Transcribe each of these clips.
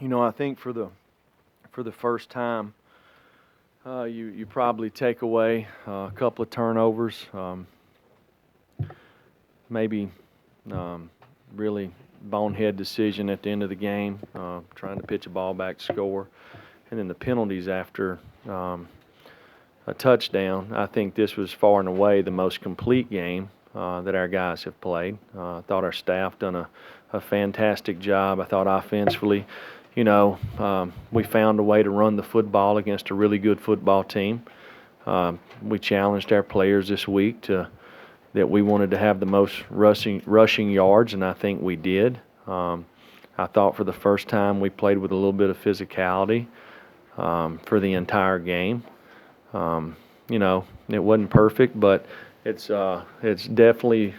I think for the first time, you probably take away a couple of turnovers, maybe really bonehead decision at the end of the game, trying to pitch a ball back to score, and then the penalties after a touchdown. I think this was far and away the most complete game that our guys have played. I thought our staff done a fantastic job. I thought offensively, we found a way to run the football against a really good football team. We challenged our players this week that we wanted to have the most rushing yards, and I think we did. I thought for the first time we played with a little bit of physicality for the entire game. It wasn't perfect, but it's definitely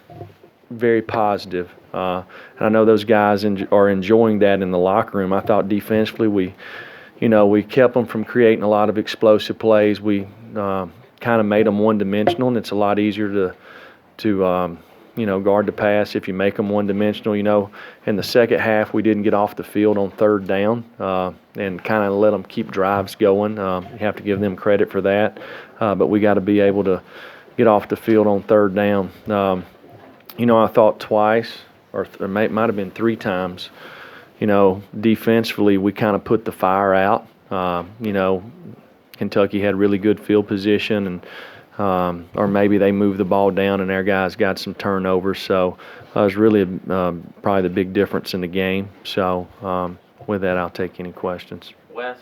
very positive. And I know those guys are enjoying that in the locker room. I thought defensively we kept them from creating a lot of explosive plays. We kind of made them one-dimensional, and it's a lot easier to guard the pass if you make them one-dimensional. In the second half, we didn't get off the field on third down and kind of let them keep drives going. You have to give them credit for that. But we got to be able to get off the field on third down. I thought twice, or it might have been three times, defensively we kind of put the fire out. Kentucky had really good field position, and or maybe they moved the ball down and our guys got some turnovers. So it was really probably the big difference in the game. So with that, I'll take any questions. Wes?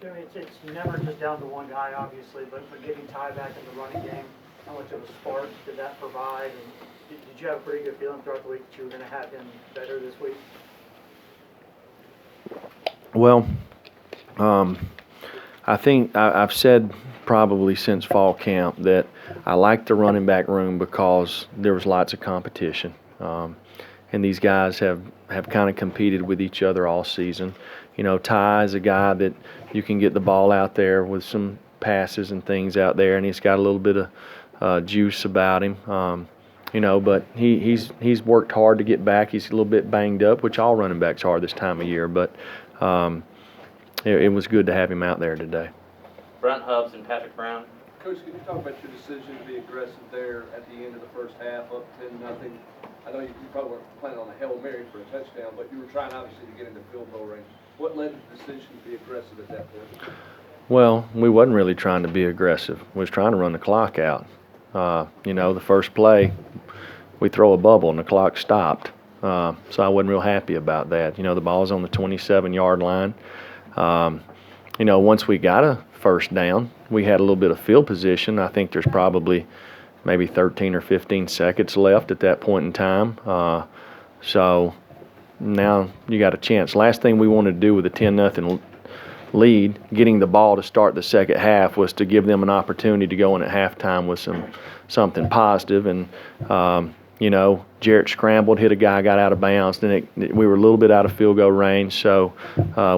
Jimmy, it's never just down to one guy, obviously, but getting Ty back in the running game, how much of a spark did that provide? And did you have a pretty good feeling throughout the week that you were going to have him better this week? Well, I think I've said probably since fall camp that I like the running back room because there was lots of competition. And these guys have kind of competed with each other all season. Ty is a guy that you can get the ball out there with some passes and things out there, and he's got a little bit of juice about him. But he's worked hard to get back. He's a little bit banged up, which all running backs are this time of year. But it was good to have him out there today. Brent Hubbs and Patrick Brown. Coach, can you talk about your decision to be aggressive there at the end of the first half, up 10-0? I know you probably weren't planning on a Hail Mary for a touchdown, but you were trying obviously to get into field goal range. What led to the decision to be aggressive at that point? Well, we wasn't really trying to be aggressive. We was trying to run the clock out. The first play, we throw a bubble and the clock stopped. So I wasn't real happy about that. The ball's on the 27-yard line. Once we got a first down, we had a little bit of field position. I think there's probably maybe 13 or 15 seconds left at that point in time. So now you got a chance. Last thing we wanted to do with a 10-0 lead, getting the ball to start the second half, was to give them an opportunity to go in at halftime with something positive. And Jarrett scrambled, hit a guy, got out of bounds. Then we were a little bit out of field goal range, so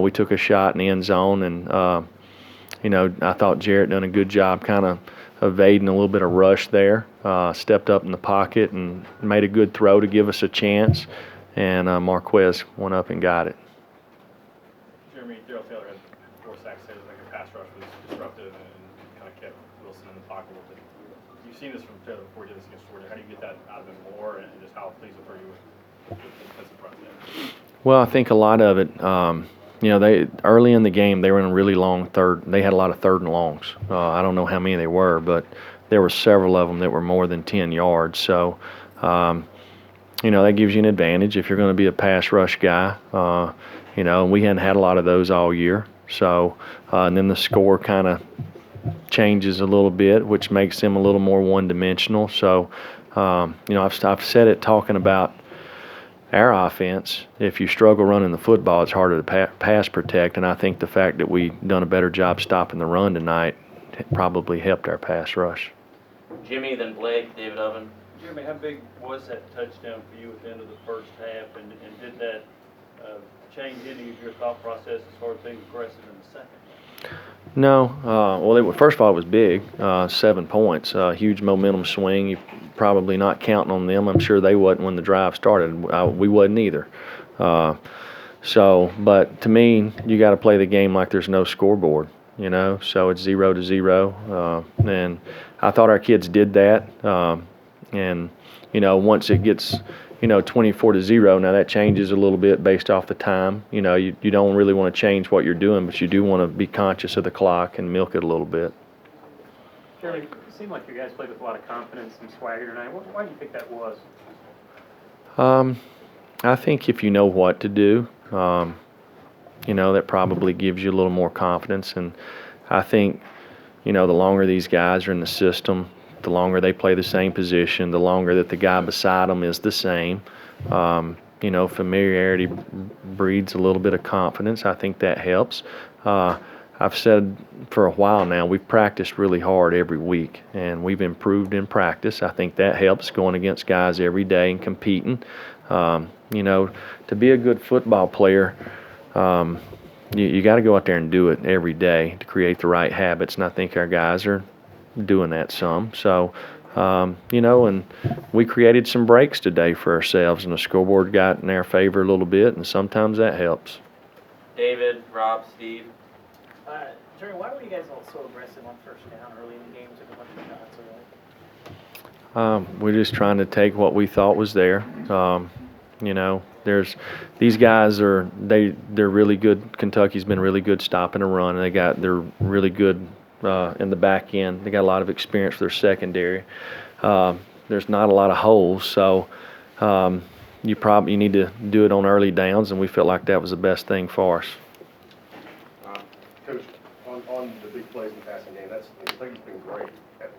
we took a shot in the end zone. And I thought Jarrett done a good job kind of evading a little bit of rush there. Stepped up in the pocket and made a good throw to give us a chance. And Marquez went up and got it. Jeremy, Darrell Taylor had 4 sacks. It was like a pass rush was disrupted and kind of kept Wilson in the pocket a little bit. You've seen this from Taylor before you did this against Georgia. How do you get that out of him more, and just how pleased are you with the defensive front there? Well, I think a lot of it, they early in the game they were in a really long third. They had a lot of third and longs. I don't know how many they were, but there were several of them that were more than 10 yards. So, that gives you an advantage if you're going to be a pass rush guy. And we hadn't had a lot of those all year. So, and then the score kind of changes a little bit, which makes them a little more one-dimensional. So, I've said it talking about our offense. If you struggle running the football, it's harder to pass protect, and I think the fact that we done a better job stopping the run tonight probably helped our pass rush. Jimmy, then Blake, David Oven. Jeremy, how big was that touchdown for you at the end of the first half, and did that change any of your thought process as far as being aggressive in the second? No. Well, first of all, it was big, 7 points, huge momentum swing. You're probably not counting on them. I'm sure they wasn't when the drive started. We wasn't either. So, but to me, you got to play the game like there's no scoreboard, so it's 0-0. And I thought our kids did that. And, once it gets, 24-0, now that changes a little bit based off the time. You don't really want to change what you're doing, but you do want to be conscious of the clock and milk it a little bit. Jeremy, it seemed like you guys played with a lot of confidence and swagger tonight. Why do you think that was? I think if you know what to do, that probably gives you a little more confidence. And I think, the longer these guys are in the system, the longer they play the same position, the longer that the guy beside them is the same. Familiarity breeds a little bit of confidence. I think that helps. I've said for a while now, we've practiced really hard every week, and we've improved in practice. I think that helps going against guys every day and competing. To be a good football player, you got to go out there and do it every day to create the right habits, and I think our guys are doing that some. So, and we created some breaks today for ourselves, and the scoreboard got in our favor a little bit, and sometimes that helps. David, Rob, Steve. Jerry, why were you guys all so aggressive on first down early in the game? Took a bunch of shots away. We're just trying to take what we thought was there. These guys are they're really good. Kentucky's been really good stopping a run, and they're really good in the back end. They got a lot of experience for their secondary. There's not a lot of holes, so you need to do it on early downs, and we felt like that was the best thing for us. Coach, on the big plays in the passing game, Kentucky's been great at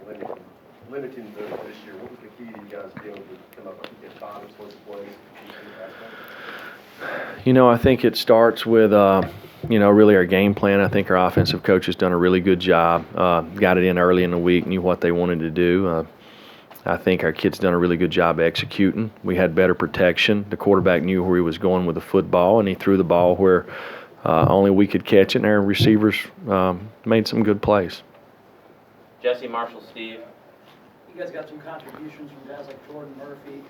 limiting those this year. What was the key to you guys being able to come up and get 5 explosive plays in the pass game? I think it starts with, really our game plan. I think our offensive coach has done a really good job. Got it in early in the week, knew what they wanted to do. I think our kids done a really good job executing. We had better protection. The quarterback knew where he was going with the football, and he threw the ball where only we could catch it, and our receivers made some good plays. Jesse, Marshall, Steve. You guys got some contributions from guys like Jordan Murphy,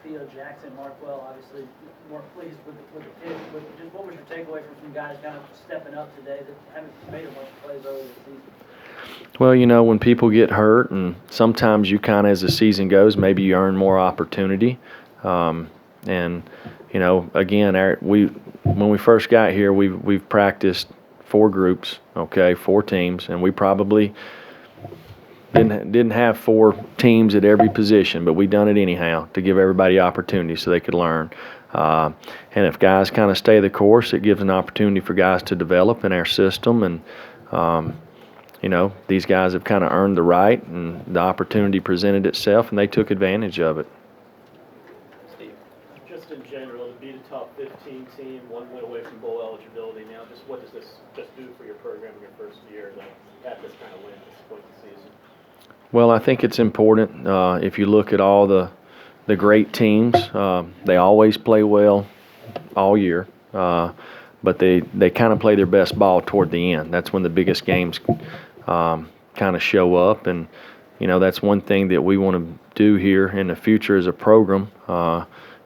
Theo Jackson, Markwell. Obviously, weren't pleased with the pitch, but just what was your takeaway from some guys kind of stepping up today that haven't made a bunch of plays early this season? Well, when people get hurt, and sometimes you kind of, as the season goes, maybe you earn more opportunity. And again, when we first got here, we've practiced 4 groups, 4 teams, and we probably didn't have 4 teams at every position, but we done it anyhow to give everybody opportunity so they could learn. And if guys kind of stay the course, it gives an opportunity for guys to develop in our system. And these guys have kind of earned the right, and the opportunity presented itself, and they took advantage of it. Just in general, to beat a top 15 team, 1 win away from bowl eligibility. Now, what does this just do for your program in your first year to have this kind of win at this point in the season? Well, I think it's important. If you look at all the great teams, they always play well all year, but they kind of play their best ball toward the end. That's when the biggest games kind of show up, and that's one thing that we want to do here in the future as a program.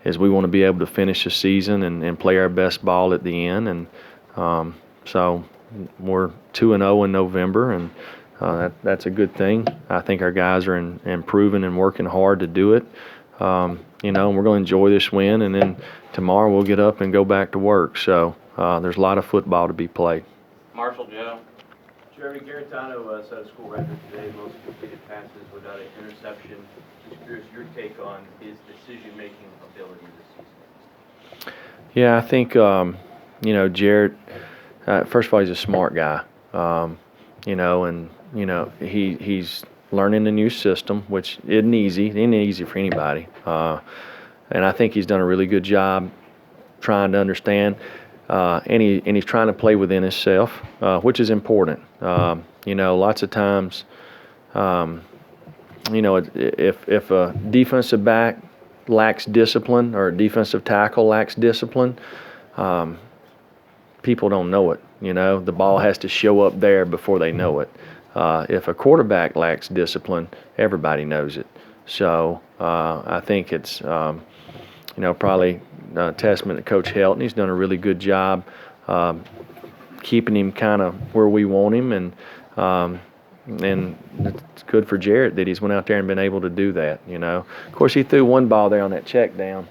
Is we want to be able to finish the season and play our best ball at the end. And so we're 2-0 in November, and that's a good thing. I think our guys are improving and working hard to do it. And we're going to enjoy this win, and then tomorrow we'll get up and go back to work. So there's a lot of football to be played. Marshall, Joe. Jeremy, Garantano set a school record today, most completed passes without an interception. Just curious your take on his decision-making ability this season. Yeah, I think, Jarrett, first of all, he's a smart guy, and, he's learning a new system, which isn't easy. It ain't easy for anybody. And I think he's done a really good job trying to understand, and he's trying to play within himself, which is important. Lots of times, if a defensive back lacks discipline or a defensive tackle lacks discipline, people don't know it. The ball has to show up there before they know it. If a quarterback lacks discipline, everybody knows it. So I think it's probably a testament to Coach Helton. He's done a really good job keeping him kind of where we want him, and it's good for Jarrett that he's went out there and been able to do that. Of course, he threw one ball there on that check down.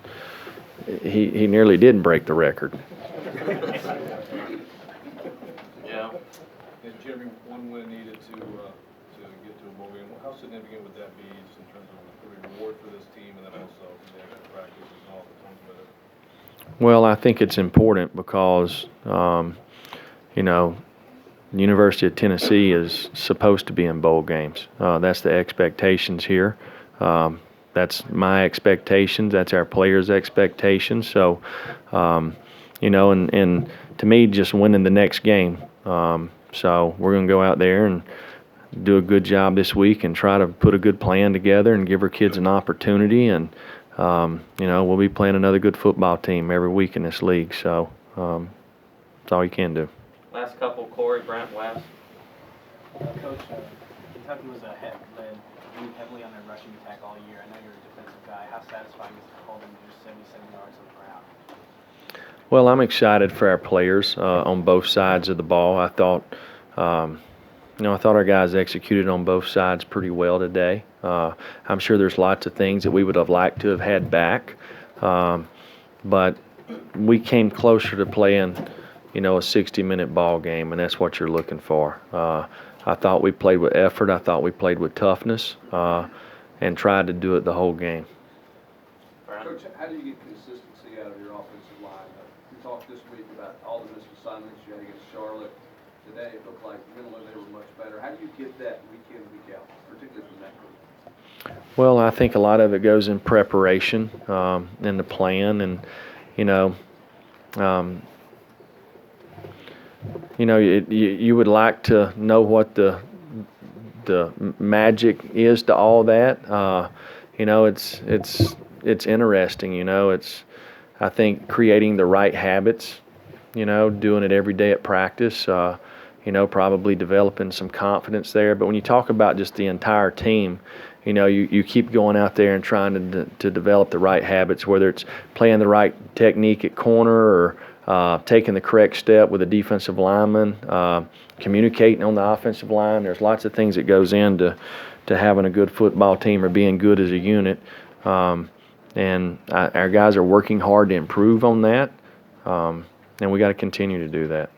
He nearly didn't break the record. Joe? And Jeremy, one win needed to get to a bowl game. How significant would that be just in terms of the reward for this team and then also the extra practices and all that comes with it? Well, I think it's important because, University of Tennessee is supposed to be in bowl games. That's the expectations here. That's my expectations. That's our players' expectations. So, and to me, just winning the next game. So we're going to go out there and do a good job this week and try to put a good plan together and give our kids an opportunity. And, we'll be playing another good football team every week in this league. So that's all you can do. Last couple, Corey, Brent, West. Coach, Kentucky was leaned heavily on their rushing attack all year. I know you're a defensive guy. How satisfying is it to hold them to just 77 yards on the ground? Well, I'm excited for our players on both sides of the ball. I thought, our guys executed on both sides pretty well today. I'm sure there's lots of things that we would have liked to have had back, but we came closer to playing, a 60-minute ball game, and that's what you're looking for. I thought we played with effort. I thought we played with toughness, and tried to do it the whole game. Coach, how do you get consistency out of your offensive line? We talked this week about all the missed assignments you had against Charlotte. Today it looked like mentally they were much better. How do you get that week in, week out, particularly from that group? Well, I think a lot of it goes in preparation, in the plan, and you would like to know what the magic is to all that. It's interesting. I think creating the right habits. Doing it every day at practice. Probably developing some confidence there. But when you talk about just the entire team, you keep going out there and trying to develop the right habits, whether it's playing the right technique at corner or taking the correct step with a defensive lineman, communicating on the offensive line. There's lots of things that goes into having a good football team or being good as a unit. And our guys are working hard to improve on that, and we got to continue to do that.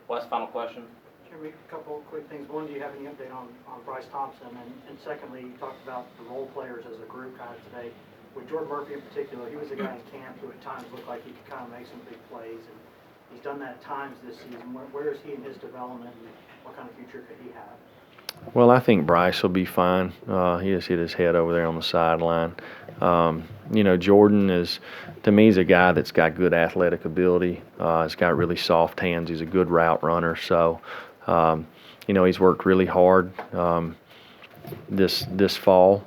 West, final question. Jeremy, a couple of quick things. One, do you have any update on Bryce Thompson? And secondly, you talked about the role players as a group kind of today. With Jordan Murphy in particular, he was a guy in camp who at times looked like he could kind of make some big plays, and he's done that at times this season. Where is he in his development, and what kind of future could he have? Well, I think Bryce will be fine. He just hit his head over there on the sideline. Jordan is, to me, he's a guy that's got good athletic ability. He's got really soft hands. He's a good route runner. So, he's worked really hard this fall.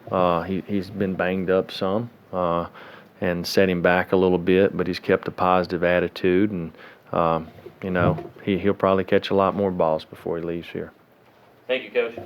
He's been banged up some and set him back a little bit, but he's kept a positive attitude, and he'll probably catch a lot more balls before he leaves here. Thank you, Coach.